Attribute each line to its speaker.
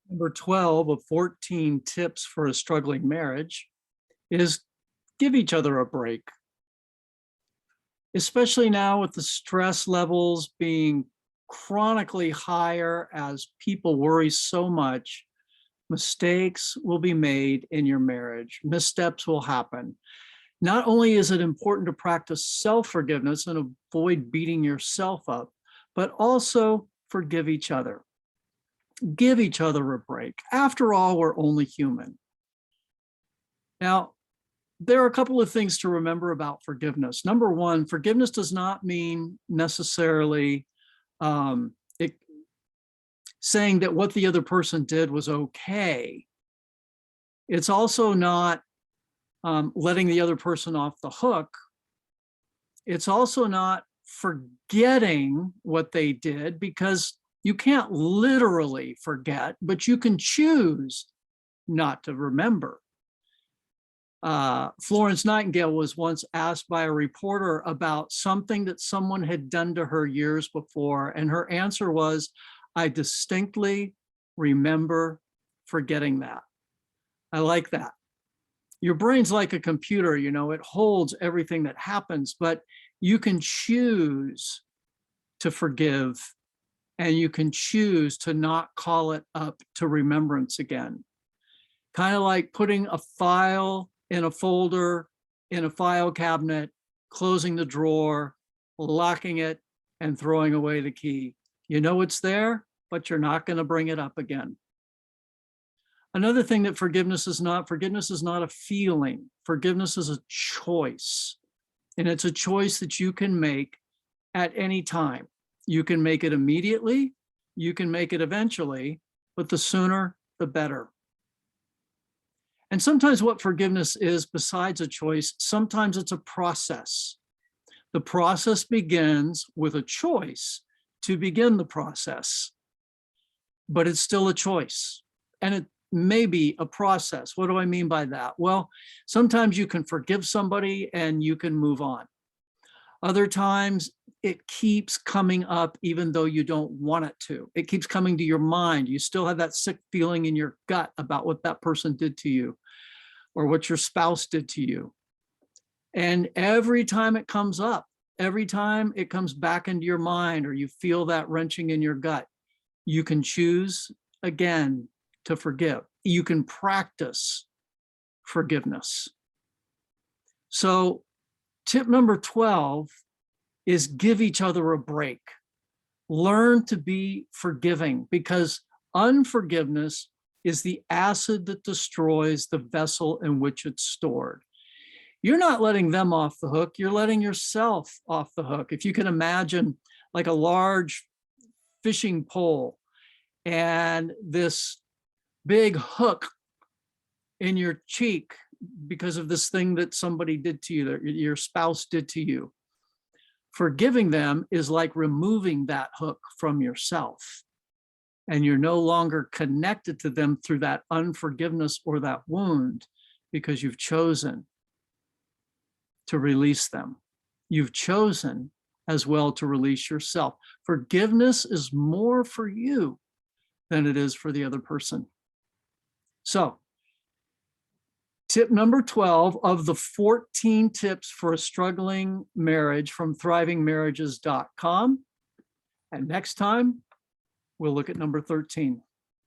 Speaker 1: Number 12 of 14 tips for a struggling marriage is give each other a break. Especially now with the stress levels being chronically higher as people worry so much, mistakes will be made in your marriage. Missteps will happen. Not only is it important to practice self-forgiveness and avoid beating yourself up, but also forgive each other. Give each other a break. After all, we're only human. Now, there are a couple of things to remember about forgiveness. Number one, forgiveness does not mean necessarily saying that what the other person did was okay. It's also not letting the other person off the hook. It's also not forgetting what they did, because you can't literally forget, but you can choose not to remember. Florence Nightingale was once asked by a reporter about something that someone had done to her years before, and her answer was, "I distinctly remember forgetting that." I like that. Your brain's like a computer, you know, it holds everything that happens, but you can choose to forgive, and you can choose to not call it up to remembrance again. Kind of like putting a file in a folder, in a file cabinet, closing the drawer, locking it, and throwing away the key. You know it's there, but you're not going to bring it up again. Another thing that forgiveness is not a feeling. Forgiveness is a choice. And it's a choice that you can make at any time. You can make it immediately, you can make it eventually, but the sooner, the better. And sometimes what forgiveness is, besides a choice, sometimes it's a process. The process begins with a choice to begin the process, but it's still a choice. And it may be a process. What do I mean by that? Well, sometimes you can forgive somebody and you can move on. Other times it keeps coming up even though you don't want it to. It keeps coming to your mind. You still have that sick feeling in your gut about what that person did to you or what your spouse did to you. And every time it comes up, every time it comes back into your mind or you feel that wrenching in your gut, you can choose again to forgive. You can practice forgiveness. So tip number 12 is give each other a break. Learn to be forgiving, because unforgiveness is the acid that destroys the vessel in which it's stored. You're not letting them off the hook, you're letting yourself off the hook. If you can imagine like a large fishing pole and this big hook in your cheek because of this thing that somebody did to you, that your spouse did to you. Forgiving them is like removing that hook from yourself, and you're no longer connected to them through that unforgiveness or that wound, because you've chosen to release them. You've chosen as well to release yourself. Forgiveness is more for you than it is for the other person. So, tip number 12 of the 14 tips for a struggling marriage from thrivingmarriages.com. And next time, we'll look at number 13.